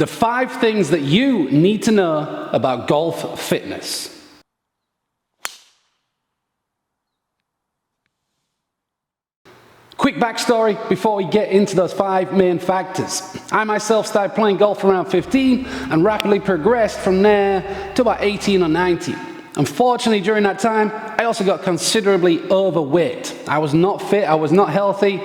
The 5 things that you need to know about golf fitness. Quick backstory before we get into those 5 main factors. I myself started playing golf around 15 and rapidly progressed from there to about 18 or 19. Unfortunately, during that time, I also got considerably overweight. I was not fit, I was not healthy,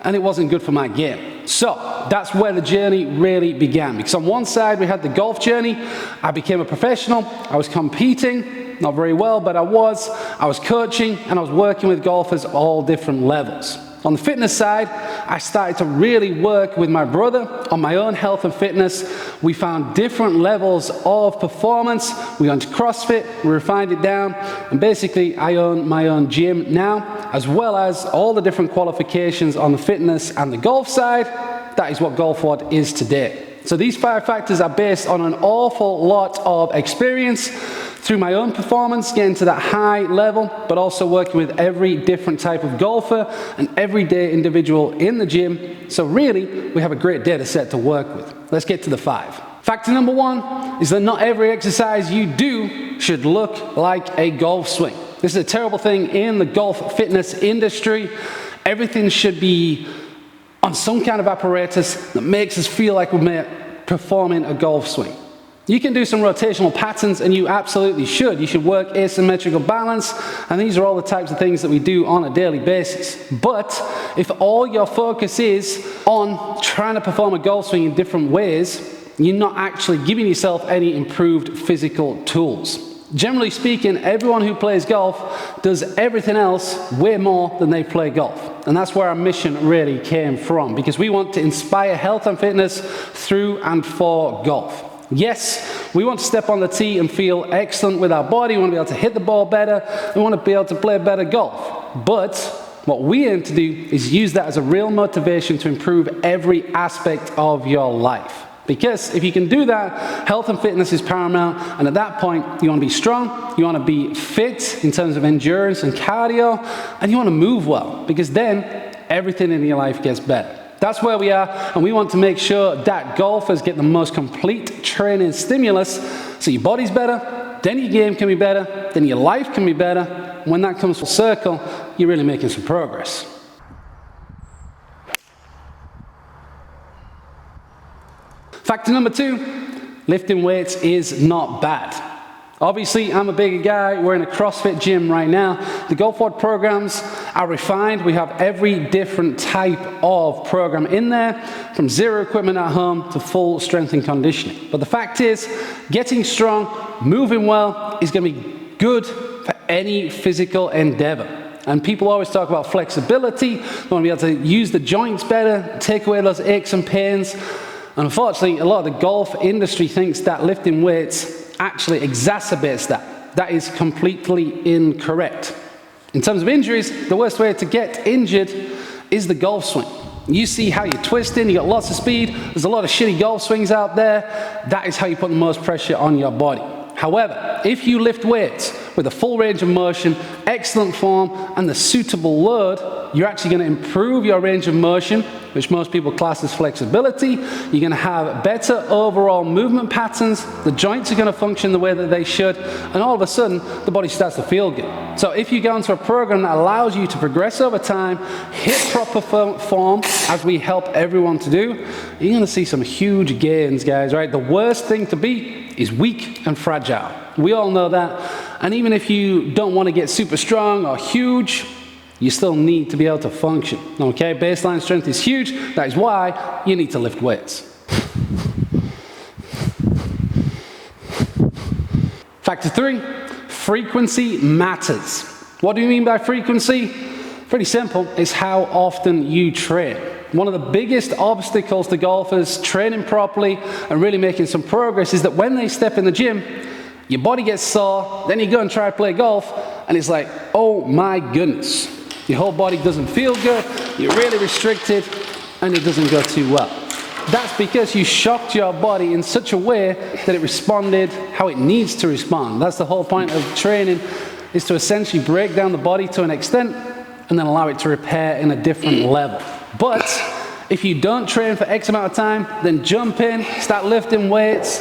and it wasn't good for my game. So that's where the journey really began. Because on one side, we had the golf journey. I became a professional. I was competing, not very well, but I was coaching, and I was working with golfers at all different levels. On the fitness side, I started to really work with my brother on my own health and fitness. We found different levels of performance. We went to CrossFit, we refined it down, and basically I own my own gym now, as well as all the different qualifications on the fitness and the golf side. That is what GOLFWOD is today. So these 5 factors are based on an awful lot of experience through my own performance, getting to that high level, but also working with every different type of golfer and everyday individual in the gym. So really, we have a great data set to work with. Let's get to the 5. Factor number 1 is that not every exercise you do should look like a golf swing. This is a terrible thing in the golf fitness industry. Everything should be on some kind of apparatus that makes us feel like we're performing a golf swing. You can do some rotational patterns, and you absolutely should. You should work asymmetrical balance, and these are all the types of things that we do on a daily basis. But if all your focus is on trying to perform a golf swing in different ways, you're not actually giving yourself any improved physical tools. Generally speaking, everyone who plays golf does everything else way more than they play golf. And that's where our mission really came from, because we want to inspire health and fitness through and for golf. Yes, we want to step on the tee and feel excellent with our body. We want to be able to hit the ball better. We want to be able to play better golf. But what we aim to do is use that as a real motivation to improve every aspect of your life. Because if you can do that, health and fitness is paramount. And at that point, you want to be strong, you want to be fit in terms of endurance and cardio, and you want to move well, because then everything in your life gets better. That's where we are, and we want to make sure that golfers get the most complete training stimulus so your body's better, then your game can be better, then your life can be better. When that comes full circle, you're really making some progress. Factor number 2, lifting weights is not bad. Obviously, I'm a bigger guy. We're in a CrossFit gym right now. The GOLFWOD programs are refined. We have every different type of program in there, from zero equipment at home to full strength and conditioning. But the fact is, getting strong, moving well is going to be good for any physical endeavor. And people always talk about flexibility. They want to be able to use the joints better, take away those aches and pains. And unfortunately, a lot of the golf industry thinks that lifting weights actually exacerbates that. That is completely incorrect. In terms of injuries, the worst way to get injured is the golf swing. You see how you're twisting, you got lots of speed, there's a lot of shitty golf swings out there. That is how you put the most pressure on your body. However, if you lift weights with a full range of motion, excellent form, and the suitable load, you're actually going to improve your range of motion, which most people class as flexibility. You're going to have better overall movement patterns. The joints are going to function the way that they should, and all of a sudden, the body starts to feel good. So if you go into a program that allows you to progress over time, hit proper form, as we help everyone to do, you're going to see some huge gains, guys, right? The worst thing to be is weak and fragile. We all know that. And even if you don't want to get super strong or huge, you still need to be able to function, okay? Baseline strength is huge. That is why you need to lift weights. Factor 3, frequency matters. What do you mean by frequency? Pretty simple. It's how often you train. One of the biggest obstacles to golfers training properly and really making some progress is that when they step in the gym, your body gets sore, then you go and try to play golf, and it's like, oh my goodness. Your whole body doesn't feel good, you're really restricted, and it doesn't go too well. That's because you shocked your body in such a way that it responded how it needs to respond. That's the whole point of training, is to essentially break down the body to an extent and then allow it to repair in a different level. But If you don't train for X amount of time, then jump in, start lifting weights.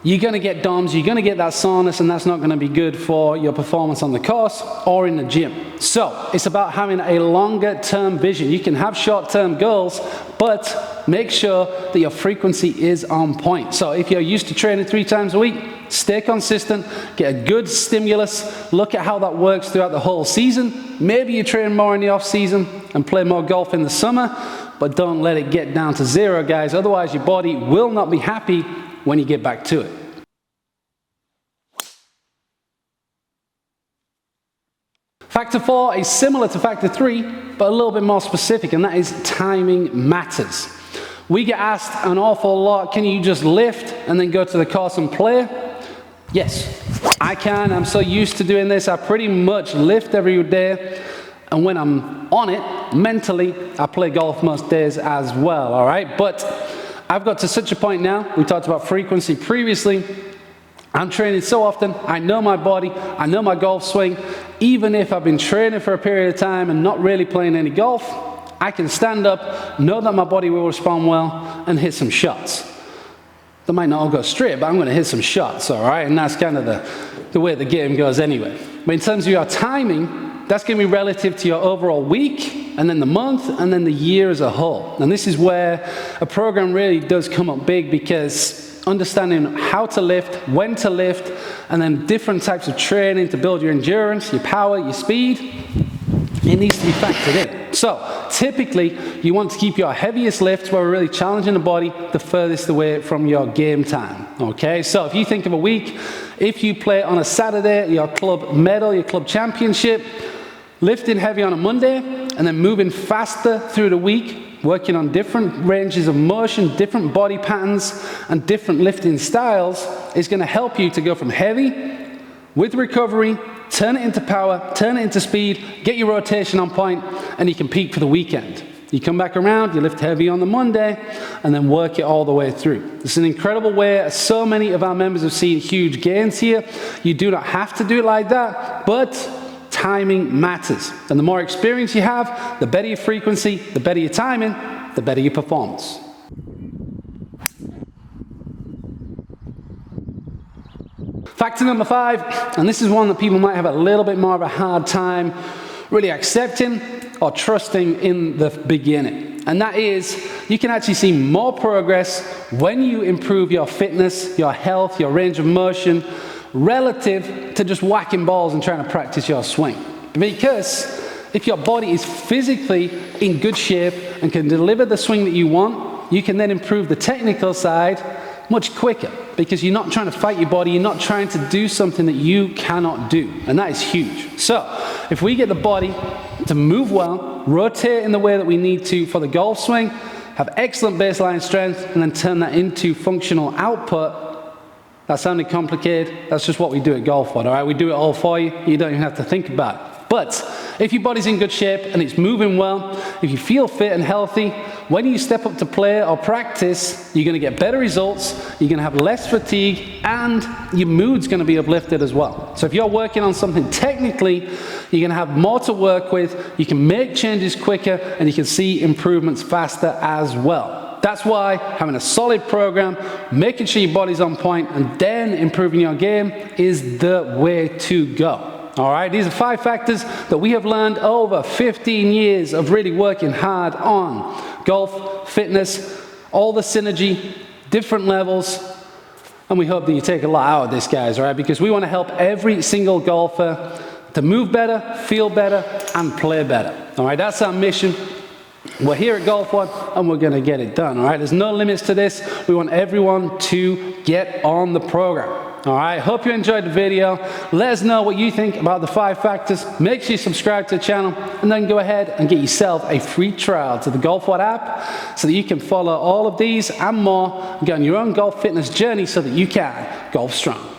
You're going to get DOMS, you're going to get that soreness, and that's not going to be good for your performance on the course or in the gym. So it's about having a longer term vision. You can have short term goals, but make sure that your frequency is on point. So if you're used to training 3 times a week, stay consistent, get a good stimulus, look at how that works throughout the whole season. Maybe you train more in the off season and play more golf in the summer, but don't let it get down to 0, guys. Otherwise your body will not be happy when you get back to it. Factor 4 is similar to factor 3, but a little bit more specific, and that is timing matters. We get asked an awful lot, can you just lift and then go to the course and play? Yes, I can. I'm so used to doing this. I pretty much lift every day, and when I'm on it, mentally, I play golf most days as well, all right? But I've got to such a point now, we talked about frequency previously, I'm training so often, I know my body, I know my golf swing. Even if I've been training for a period of time and not really playing any golf, I can stand up, know that my body will respond well, and hit some shots. They might not all go straight, but I'm going to hit some shots, all right? And that's kind of the way the game goes anyway. But in terms of your timing, that's going to be relative to your overall week, and then the month, and then the year as a whole. And this is where a program really does come up big, because understanding how to lift, when to lift, and then different types of training to build your endurance, your power, your speed, it needs to be factored in. So typically you want to keep your heaviest lifts where we're really challenging the body the furthest away from your game time. Okay, so if you think of a week, if you play on a Saturday, your club medal, your club championship, lifting heavy on a Monday and then moving faster through the week, working on different ranges of motion, different body patterns, and different lifting styles is going to help you to go from heavy with recovery, turn it into power, turn it into speed, get your rotation on point, and you can peak for the weekend. You come back around, you lift heavy on the Monday, and then work it all the way through. It's an incredible way. So many of our members have seen huge gains here. You do not have to do it like that, but timing matters. And the more experience you have, the better your frequency, the better your timing, the better your performance. Factor number 5, and this is one that people might have a little bit more of a hard time really accepting or trusting in the beginning. And that is, you can actually see more progress when you improve your fitness, your health, your range of motion, relative to just whacking balls and trying to practice your swing. Because if your body is physically in good shape and can deliver the swing that you want, you can then improve the technical side much quicker, because you're not trying to fight your body, you're not trying to do something that you cannot do, and that is huge. So if we get the body to move well, rotate in the way that we need to for the golf swing, have excellent baseline strength, and then turn that into functional output, that sounded complicated, that's just what we do at GOLFWOD, all right? We do it all for you, you don't even have to think about it. But if your body's in good shape and it's moving well, if you feel fit and healthy, when you step up to play or practice, you're going to get better results, you're going to have less fatigue, and your mood's going to be uplifted as well. So if you're working on something technically, you're going to have more to work with, you can make changes quicker, and you can see improvements faster as well. That's why having a solid program, making sure your body's on point, and then improving your game is the way to go. All right, these are 5 factors that we have learned over 15 years of really working hard on golf, fitness, all the synergy, different levels, and we hope that you take a lot out of this, guys, all right, because we want to help every single golfer to move better, feel better, and play better. All right, that's our mission. We're here at GOLFWOD, and we're going to get it done, all right? There's no limits to this. We want everyone to get on the program. All right, hope you enjoyed the video. Let us know what you think about the 5 factors. Make sure you subscribe to the channel, and then go ahead and get yourself a free trial to the GOLFWOD app so that you can follow all of these and more and get on your own golf fitness journey so that you can golf strong.